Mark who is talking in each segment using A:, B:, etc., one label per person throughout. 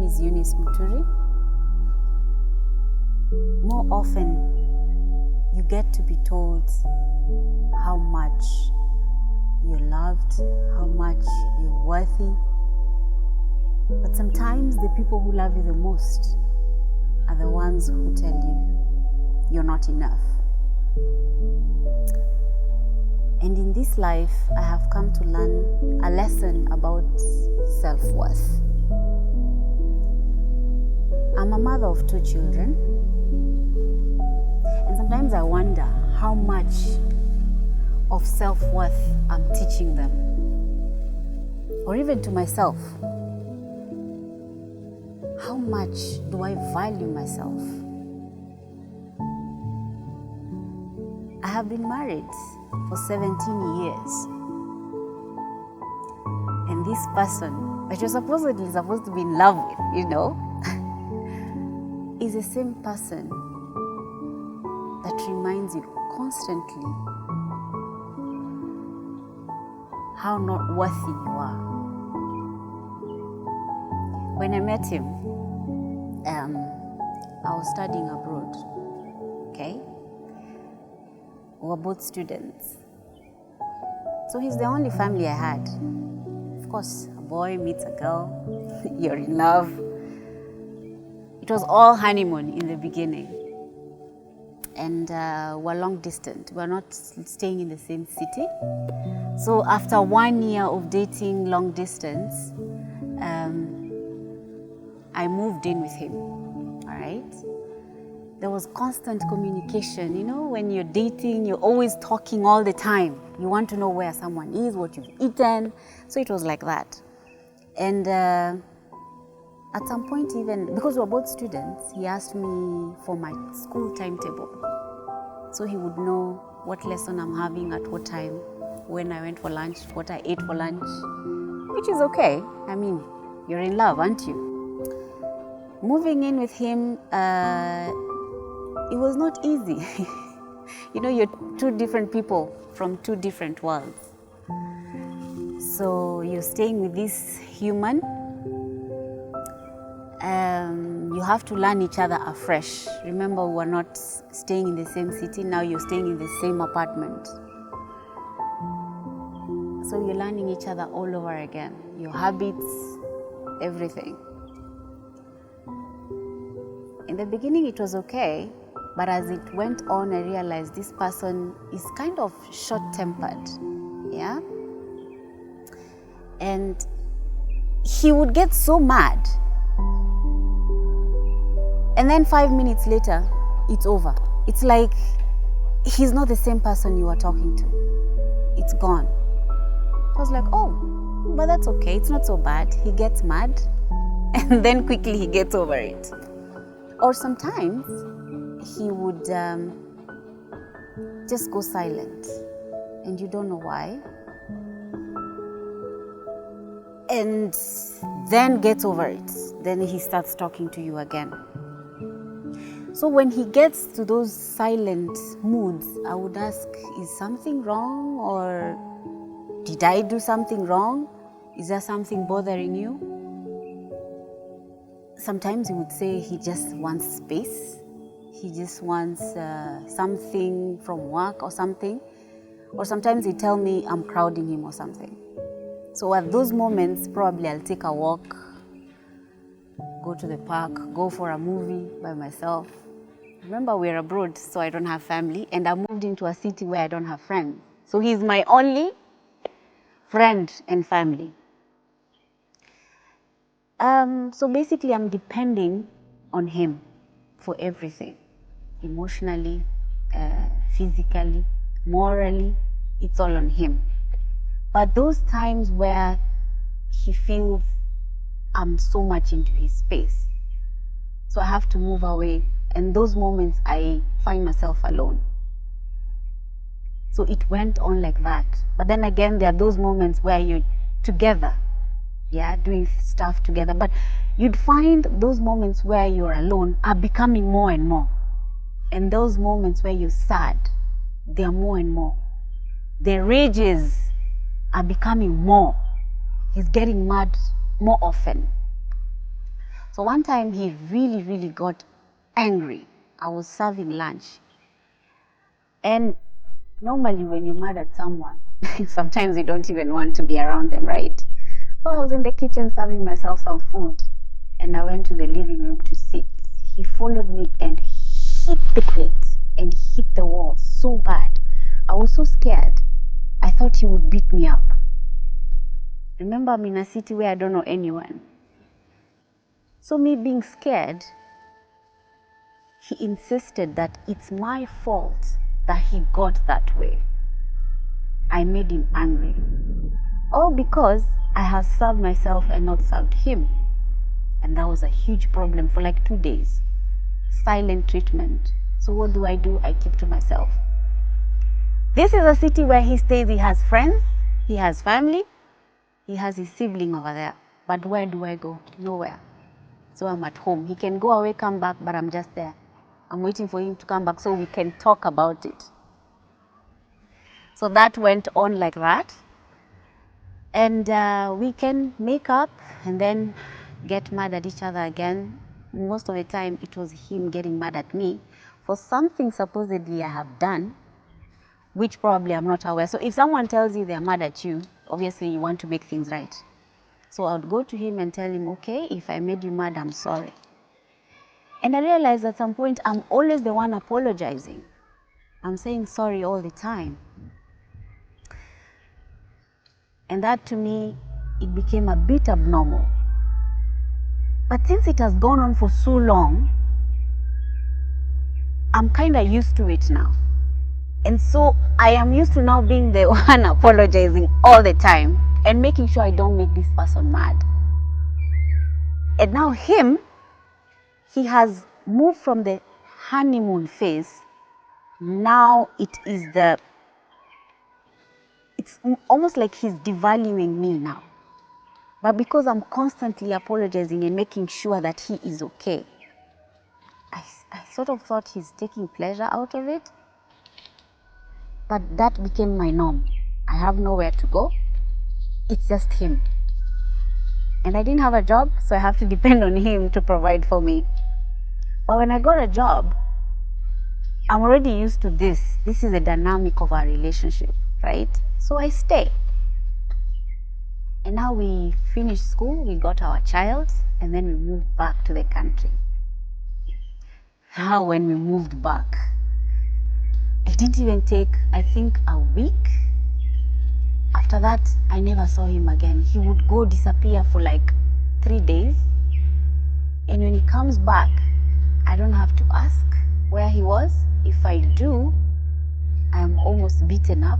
A: is EUNICE Muturi. More often, you get to be told how much you're loved, how much you're worthy. But sometimes the people who love you the most are the ones who tell you you're not enough. And in this life, I have come to learn a lesson about self-worth. I'm a mother of 2 children, and sometimes I wonder how much of self-worth I'm teaching them, or even to myself. How much do I value myself? I have been married for 17 years, and this person that you're supposedly supposed to be in love with, is the same person that reminds you constantly how not worthy you are. When I met him, I was studying abroad, okay? We were both students. So he's the only family I had. Of course, a boy meets a girl, you're in love. It was all honeymoon in the beginning. And we're long distance. We're not staying in the same city. So after 1 year of dating long distance, I moved in with him, all right? There was constant communication. When you're dating, you're always talking all the time. You want to know where someone is, what you've eaten. So it was like that. And at some point, even because we were both students, he asked me for my school timetable. So he would know what lesson I'm having at what time, when I went for lunch, what I ate for lunch, which is okay. I mean, you're in love, aren't you? Moving in with him, it was not easy. You're 2 different people from 2 different worlds. So you're staying with this human. You have to learn each other afresh. Remember, we were not staying in the same city. Now you're staying in the same apartment. So you're learning each other all over again. Your habits, everything. In the beginning, it was okay. But as it went on, I realized this person is kind of short-tempered, yeah? And he would get so mad. And then 5 minutes later, it's over. It's like he's not the same person you were talking to. It's gone. I was like, oh, but that's okay. It's not so bad. He gets mad, and then quickly he gets over it. Or sometimes, he would just go silent, and you don't know why, and then gets over it. Then he starts talking to you again. So when he gets to those silent moods, I would ask, is something wrong, or did I do something wrong? Is there something bothering you? Sometimes he would say he just wants space. He just wants something from work or something. Or sometimes he'd tell me I'm crowding him or something. So at those moments, probably I'll take a walk, go to the park, go for a movie by myself. Remember, we're abroad, so I don't have family, and I moved into a city where I don't have friends. So he's my only friend and family. So basically, I'm depending on him for everything. Emotionally, physically, morally, it's all on him. But those times where he feels I'm so much into his space, so I have to move away, and those moments I find myself alone. So it went on like that. But then again, there are those moments where you're together, doing stuff together. But you'd find those moments where you're alone are becoming more and more. And those moments where you're sad, they're more and more. The rages are becoming more. He's getting mad more often. So one time he really, really got angry. I was serving lunch. And normally when you're mad at someone, sometimes you don't even want to be around them, right? So I was in the kitchen serving myself some food. And I went to the living room to sit. He followed me and hit the plate and hit the wall so bad. I was so scared. I thought he would beat me up. Remember, I'm in a city where I don't know anyone. So me being scared, he insisted that it's my fault that he got that way. I made him angry. All because I had served myself and not served him. And that was a huge problem for like 2 days. Silent treatment. So what do? I keep to myself. This is a city where he stays. He has friends, he has family, he has his sibling over there. But where do I go? Nowhere. So I'm at home. He can go away, come back, but I'm just there. I'm waiting for him to come back so we can talk about it. So that went on like that. And we can make up and then get mad at each other again. Most of the time it was him getting mad at me for something supposedly I have done, which probably I'm not aware. So if someone tells you they're mad at you, obviously you want to make things right. So I would go to him and tell him, okay, if I made you mad, I'm sorry. And I realized at some point I'm always the one apologizing. I'm saying sorry all the time. And that to me, it became a bit abnormal. But since it has gone on for so long, I'm kind of used to it now. And so I am used to now being the one apologizing all the time and making sure I don't make this person mad. And now he has moved from the honeymoon phase. Now it's almost like he's devaluing me now. But because I'm constantly apologizing and making sure that he is okay, I sort of thought he's taking pleasure out of it. But that became my norm. I have nowhere to go. It's just him. And I didn't have a job, so I have to depend on him to provide for me. But when I got a job, I'm already used to this. This is the dynamic of our relationship, right? So I stay. And now we finished school, we got our child, and then we moved back to the country. Now when we moved back, it didn't even take, I think, a week. After that, I never saw him again. He would go disappear for like 3 days. And when he comes back, I don't have to ask where he was. If I do, I'm almost beaten up.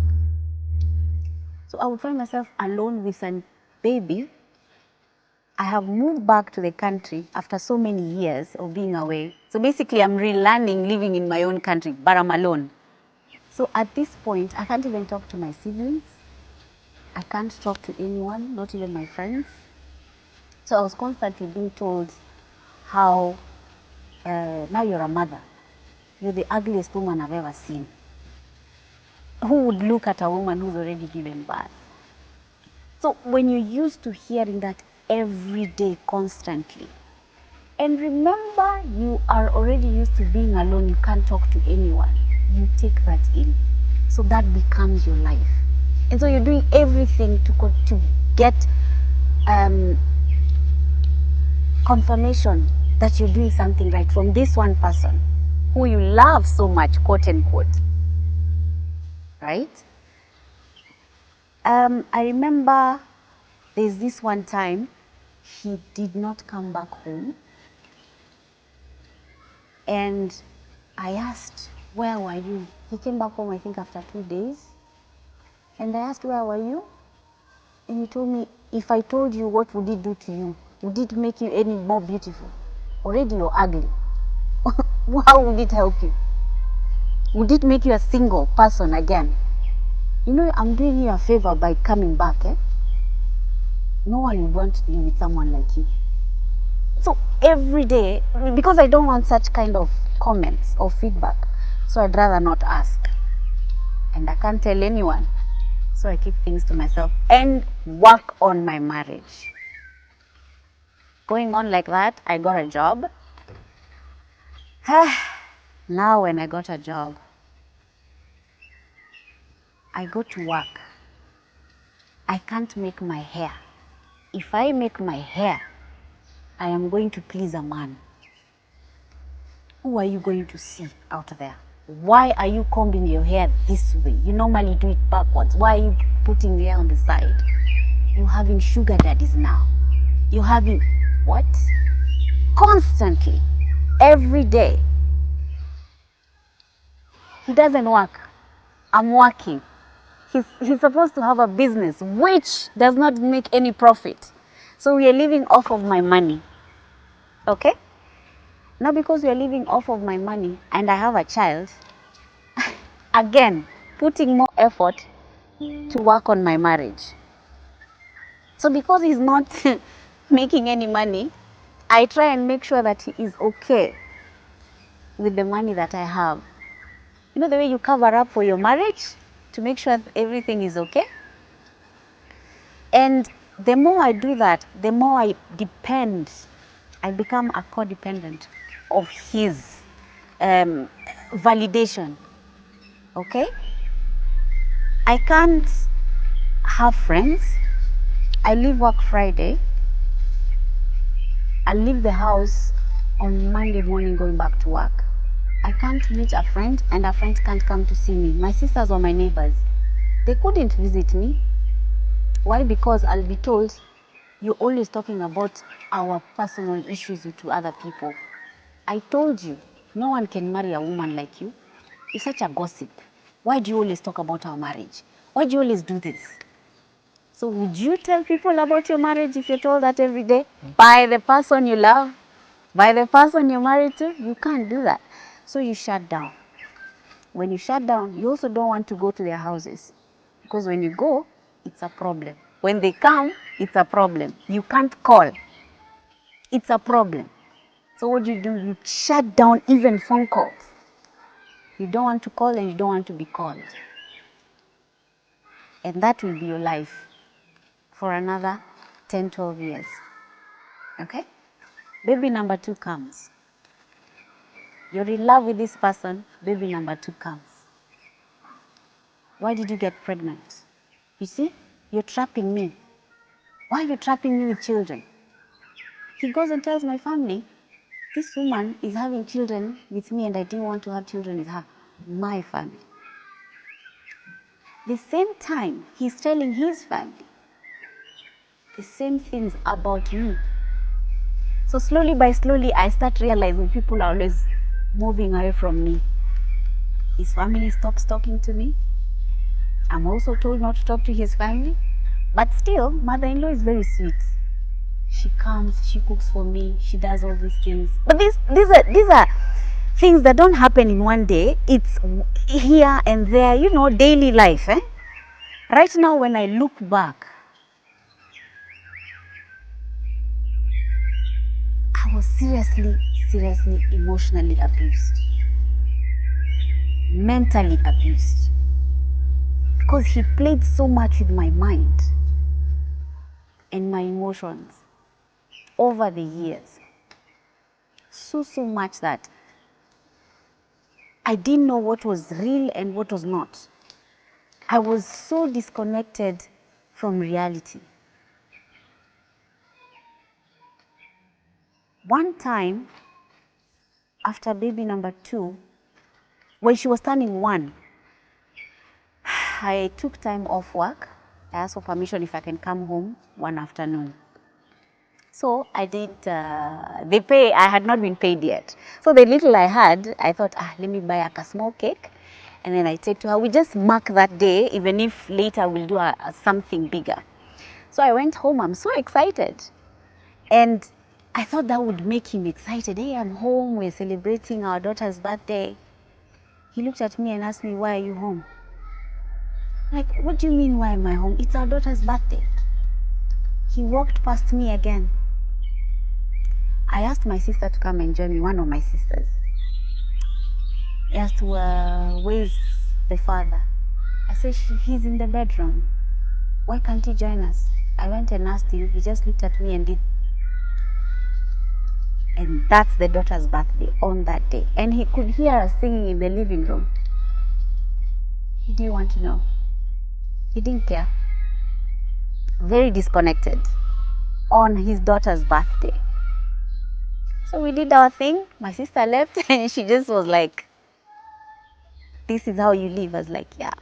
A: So I would find myself alone with a baby. I have moved back to the country after so many years of being away. So basically, I'm relearning living in my own country, but I'm alone. So at this point, I can't even talk to my siblings. I can't talk to anyone, not even my friends. So I was constantly being told how, now you're a mother. You're the ugliest woman I've ever seen. Who would look at a woman who's already given birth? So when you're used to hearing that every day, constantly, and remember, you are already used to being alone, you can't talk to anyone. You take that in. So that becomes your life. And so you're doing everything to get confirmation that you're doing something right from this one person who you love so much, quote unquote. Right? I remember there's this one time he did not come back home. And I asked, where were you? He came back home, I think, after 2 days. And I asked, where were you? And he told me, if I told you, what would it do to you? Would it make you any more beautiful? Already you're ugly. How would it help you? Would it make you a single person again? You know, I'm doing you a favor by coming back, eh? No one would want to be with someone like you. So every day, because I don't want such kind of comments or feedback, so I'd rather not ask. And I can't tell anyone. So I keep things to myself and work on my marriage. Going on like that, I got a job. Now when I got a job, I go to work. I can't make my hair. If I make my hair, I am going to please a man. Who are you going to see out there? Why are you combing your hair this way? You normally do it backwards. Why are you putting your hair on the side? You're having sugar daddies now. You're having what? Constantly, every day. He doesn't work. I'm working. He's supposed to have a business which does not make any profit. So we are living off of my money. Okay? Now because we are living off of my money and I have a child, again, putting more effort to work on my marriage. So because he's not making any money, I try and make sure that he is okay with the money that I have. You know the way you cover up for your marriage to make sure everything is okay? And the more I do that, the more I depend, I become a codependent of his validation. Okay? I can't have friends. I leave work Friday. I leave the house on Monday morning going back to work. I can't meet a friend and a friend can't come to see me. My sisters or my neighbors, they couldn't visit me. Why? Because I'll be told, you're always talking about our personal issues to other people. I told you, no one can marry a woman like you. You're such a gossip. Why do you always talk about our marriage? Why do you always do this? So would you tell people about your marriage if you're told that every day? By the person you love? By the person you're married to? You can't do that. So you shut down. When you shut down, you also don't want to go to their houses. Because when you go, it's a problem. When they come, it's a problem. You can't call. It's a problem. So what do? You shut down even phone calls. You don't want to call and you don't want to be called. And that will be your life for another 10, 12 years. Okay? Baby number 2 comes. You're in love with this person, baby number 2 comes. Why did you get pregnant? You see, you're trapping me. Why are you trapping me with children? He goes and tells my family, this woman is having children with me and I didn't want to have children with her. My family. The same time, he's telling his family the same things about me. So slowly by slowly, I start realizing people are always moving away from me. His family stops talking to me. I'm also told not to talk to his family. But still, mother-in-law is very sweet. She comes, she cooks for me, she does all these things. But these are things that don't happen in one day. It's here and there, you know, daily life. Right now, when I look back, I was seriously emotionally abused. Mentally abused. Because he played so much with my mind and my emotions over the years. So much that I didn't know what was real and what was not. I was so disconnected from reality. One time, after baby number 2, when she was turning 1, I took time off work. I asked for permission if I can come home one afternoon. So I did, the pay, I had not been paid yet. So the little I had, I thought, let me buy a small cake. And then I said to her, we just mark that day, even if later we'll do something bigger. So I went home, I'm so excited. And I thought that would make him excited. Hey, I'm home, we're celebrating our daughter's birthday. He looked at me and asked me, why are you home? Like, what do you mean, why am I home? It's our daughter's birthday. He walked past me again. I asked my sister to come and join me, one of my sisters. He asked, where's the father? I said, he's in the bedroom. Why can't he join us? I went and asked him. He just looked at me and did. And that's the daughter's birthday on that day. And he could hear us singing in the living room. Do you want to know? He didn't care. Very disconnected on his daughter's birthday. So we did our thing. My sister left and she just was like, this is how you live. I was like, yeah.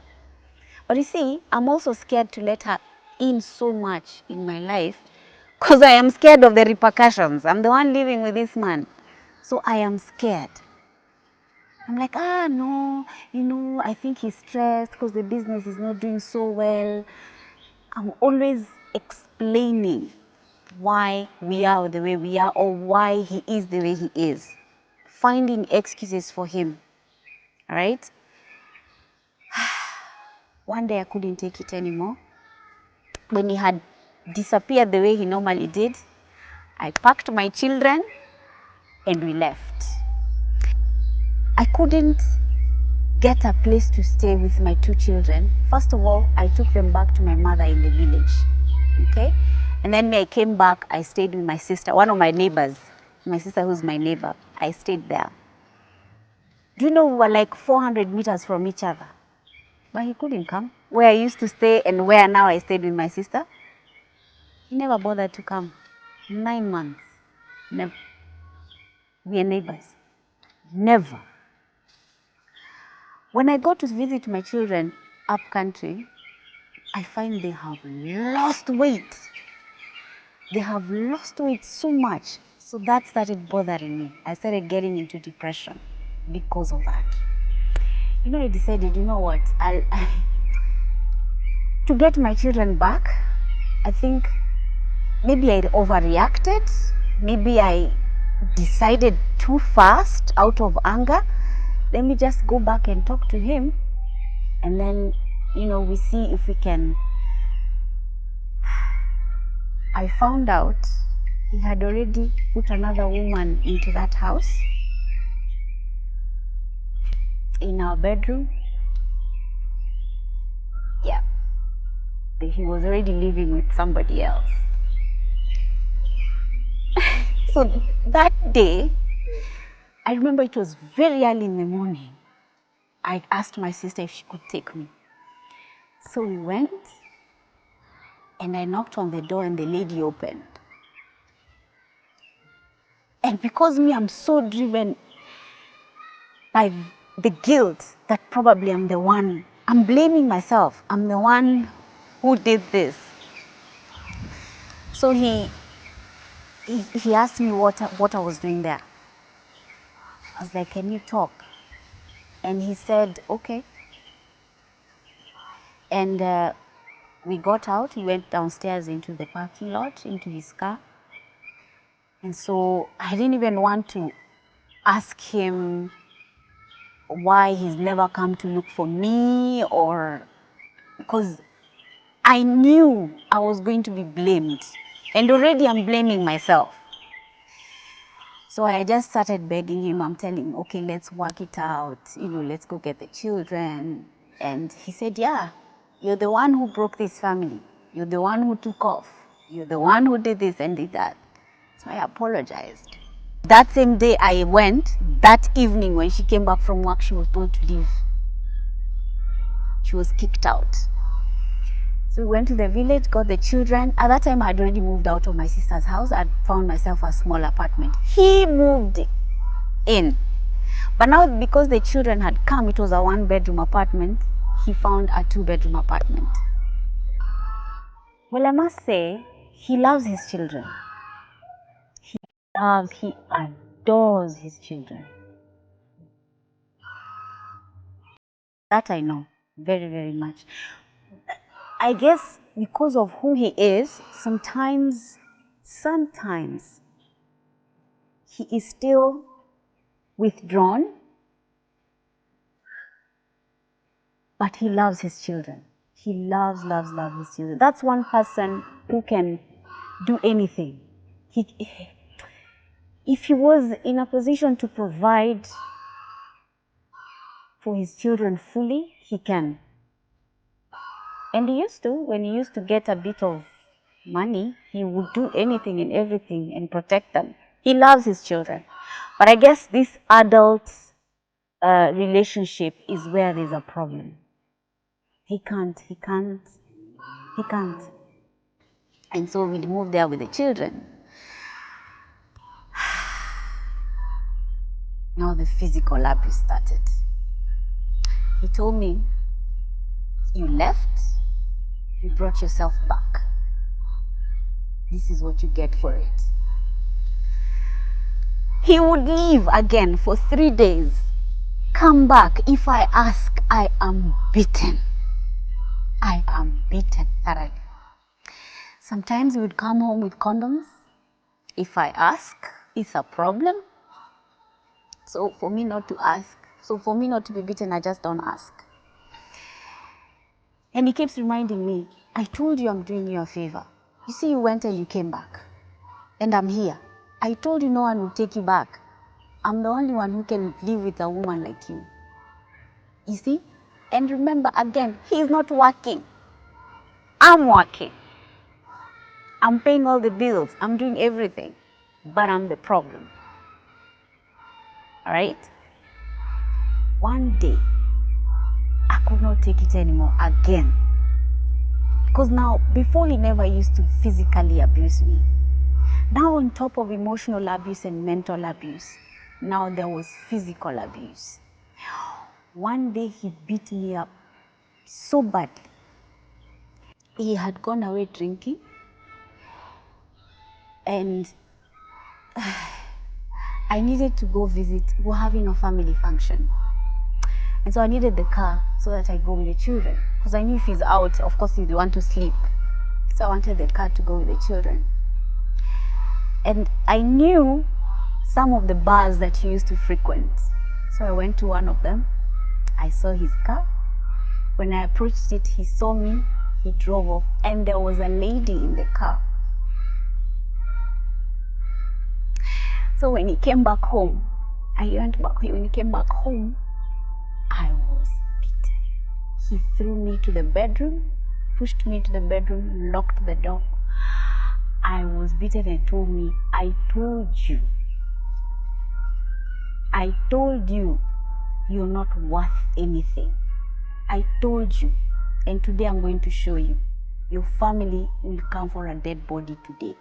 A: But you see, I'm also scared to let her in so much in my life because I am scared of the repercussions. I'm the one living with this man. So I am scared. I'm like, no, I think he's stressed because the business is not doing so well. I'm always explaining why we are the way we are or why he is the way he is. Finding excuses for him, all right? One day I couldn't take it anymore. When he had disappeared the way he normally did, I packed my children and we left. I couldn't get a place to stay with my 2 children. First of all, I took them back to my mother in the village, okay? And then when I came back, I stayed with my sister, one of my neighbors, my sister who's my neighbor. I stayed there. Do you know we were like 400 meters from each other? But he couldn't come. Where I used to stay and where now I stayed with my sister, he never bothered to come. 9 months. Never. We are neighbors. Never. When I go to visit my children up country, I find they have lost weight. They have lost weight so much. So that started bothering me. I started getting into depression because of that. I decided, you know what, to get my children back, I think maybe I overreacted. Maybe I decided too fast out of anger. Let me just go back and talk to him. And then, we see if we can. I found out he had already put another woman into that house, in our bedroom. Yeah. He was already living with somebody else. So that day, I remember it was very early in the morning. I asked my sister if she could take me. So we went, and I knocked on the door, and the lady opened. And because I'm so driven by the guilt that probably I'm blaming myself. I'm the one who did this. So he asked me what I was doing there. I was like, can you talk? And he said, okay. And we got out. He went downstairs into the parking lot, into his car. And so I didn't even want to ask him why he's never come to look for me, or because I knew I was going to be blamed. And already I'm blaming myself. So I just started begging him. I'm telling him, okay, let's work it out. Let's go get the children. And he said, yeah, you're the one who broke this family. You're the one who took off. You're the one who did this and did that. So I apologized. That same day I went, that evening when she came back from work, she was told to leave. She was kicked out. So we went to the village, got the children. At that time, I had already moved out of my sister's house. I'd found myself a small apartment. He moved in. But now, because the children had come, it was a 1-bedroom apartment. He found a 2-bedroom apartment. Well, I must say, he loves his children. He adores his children. That I know very, very much. I guess because of who he is, sometimes he is still withdrawn, but he loves his children. He loves his children. That's one person who can do anything. If he was in a position to provide for his children fully, he can. And he used to, when he used to get a bit of money, he would do anything and everything and protect them. He loves his children. But I guess this adult relationship is where there's a problem. He can't. And so we moved there with the children. Now the physical abuse started. He told me, you left, you brought yourself back. This is what you get for it. He would leave again for 3 days. Come back. If I ask, I am beaten. I am beaten thoroughly. Sometimes he would come home with condoms. If I ask, it's a problem. So for me not to ask, so for me not to be beaten, I just don't ask. And he keeps reminding me, I told you I'm doing you a favor. You see, you went and you came back. And I'm here. I told you no one will take you back. I'm the only one who can live with a woman like you. You see? And remember, again, he's not working. I'm working. I'm paying all the bills. I'm doing everything. But I'm the problem. All right? One day, I could not take it anymore again. Because now, before he never used to physically abuse me. Now on top of emotional abuse and mental abuse, now there was physical abuse. One day he beat me up so badly. He had gone away drinking and I needed to go visit. We're having a family function. And so I needed the car so that I go with the children. Because I knew if he's out, of course he'd want to sleep. So I wanted the car to go with the children. And I knew some of the bars that he used to frequent. So I went to one of them. I saw his car. When I approached it, he saw me. He drove off. And there was a lady in the car. So when he came back home, when he came back home, I was beaten. He threw me to the bedroom, pushed me to the bedroom, locked the door. I was beaten and told me, I told you, you're not worth anything. I told you, and today I'm going to show you. Your family will come for a dead body today.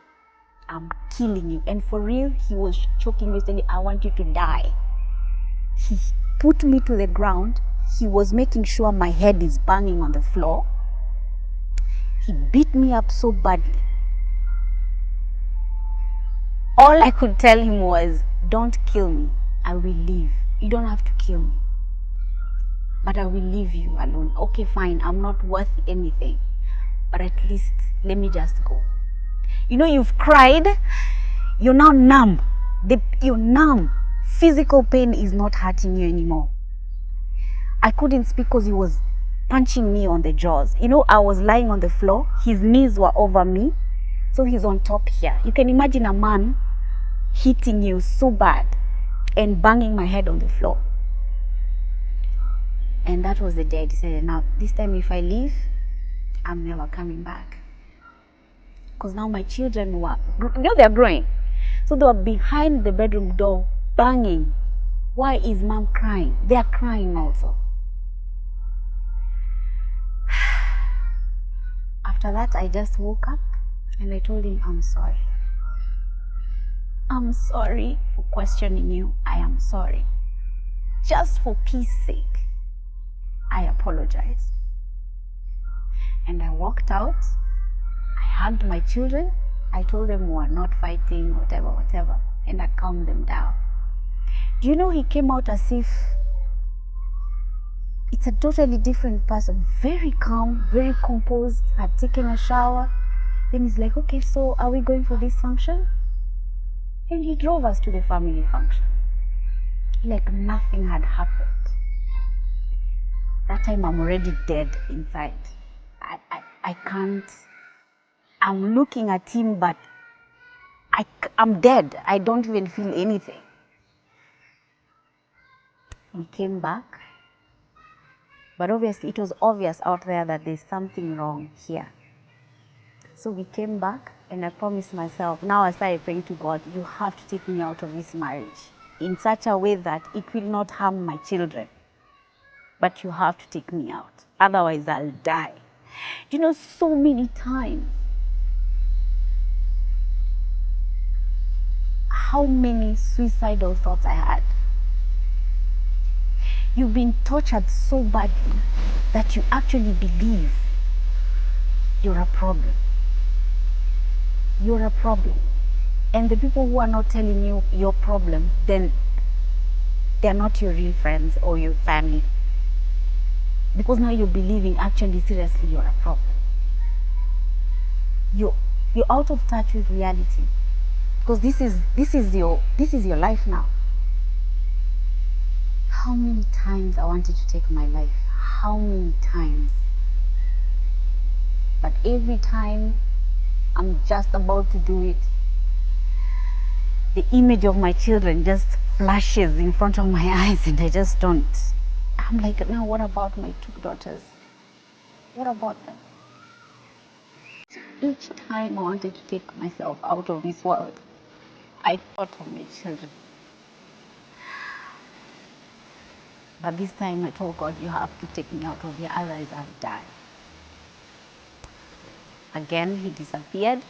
A: I'm killing you. And for real, he was choking me, saying, I want you to die. He put me to the ground. He was making sure my head is banging on the floor. He beat me up so badly. All I could tell him was, don't kill me. I will leave. You don't have to kill me. But I will leave you alone. Okay, fine. I'm not worth anything. But at least let me just go. You know, you've cried. You're now numb. You're numb. Physical pain is not hurting you anymore. I couldn't speak because he was punching me on the jaws. You know, I was lying on the floor. His knees were over me. So he's on top here. You can imagine a man hitting you so bad and banging my head on the floor. And that was the day I decided, now, this time if I leave, I'm never coming back. Because now my children were, they're growing. So they were behind the bedroom door, banging. Why is mom crying? They're crying also. After that, I just woke up and I told him, I'm sorry. I'm sorry for questioning you. I am sorry. Just for peace sake, I apologize. And I walked out. I hugged my children. I told them we were not fighting, whatever. And I calmed them down. Do you know he came out as if it's a totally different person. Very calm, very composed, had taken a shower. Then he's like, okay, so are we going for this function? And he drove us to the family function. Like nothing had happened. That time I'm already dead inside. I can't. I'm looking at him, but I'm dead. I don't even feel anything. He came back. But obviously, it was obvious out there that there's something wrong here. So we came back. And I promised myself, now I started praying to God, you have to take me out of this marriage in such a way that it will not harm my children. But you have to take me out. Otherwise, I'll die. You know, so many times, how many suicidal thoughts I had. You've been tortured so badly that you actually believe you're a problem. You're a problem. And the people who are not telling you your problem, then they're not your real friends or your family. Because now you're believing actually seriously you're a problem. You're out of touch with reality. Because this is your life now. How many times I wanted to take my life? How many times? But every time I'm just about to do it, the image of my children just flashes in front of my eyes and I just don't. I'm like, now what about my 2 daughters? What about them? Each time I wanted to take myself out of this world, I thought of my children. But this time I told God, you have to take me out of here, otherwise I'll die. Again, he disappeared.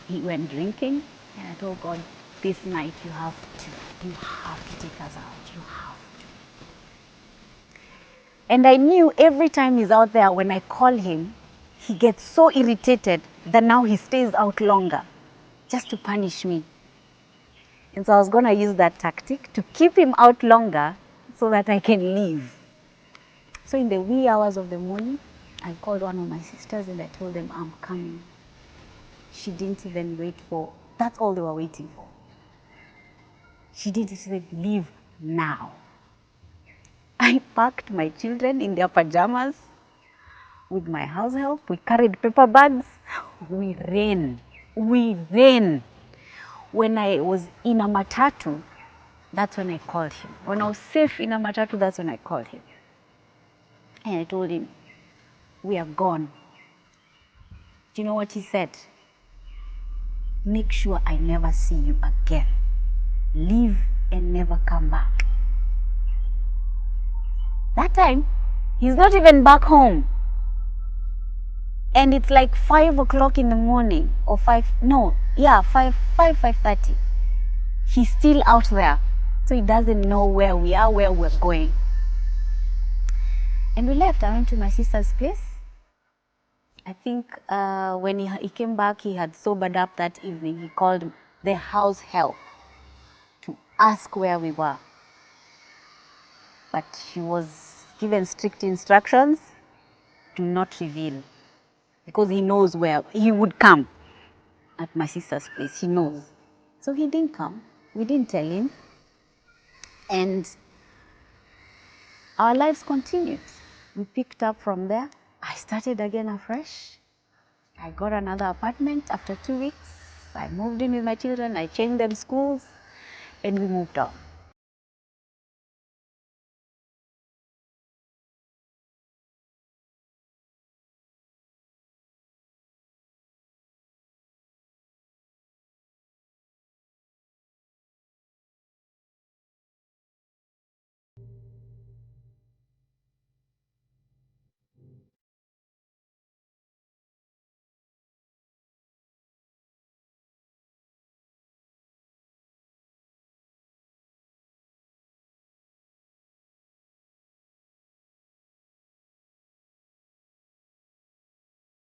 A: He went drinking. And I told God, this night you have to take us out. You have to. And I knew every time he's out there, when I call him, he gets so irritated that now he stays out longer just to punish me. And so I was going to use that tactic to keep him out longer so that I can leave. So in the wee hours of the morning, I called one of my sisters and I told them, I'm coming. She didn't even wait for, that's all they were waiting for. She didn't say, leave now. I packed my children in their pajamas with my house help. We carried paper bags. We ran. When I was in a matatu, that's when I called him. When I was safe in a matatu, that's when I called him. And I told him, we are gone. Do you know what he said? Make sure I never see you again. Leave and never come back. That time, he's not even back home. And it's like 5 o'clock in the morning, or 5:30. He's still out there. So he doesn't know where we are, where we're going. And we left. I went to my sister's place. I think when he came back, he had sobered up that evening. He called the house help to ask where we were. But she was given strict instructions, do not reveal. Because he knows where he would come at my sister's place. He knows. So he didn't come. We didn't tell him. And our lives continued. We picked up from there. I started again afresh. I got another apartment after 2 weeks. I moved in with my children. I changed them schools. And we moved on.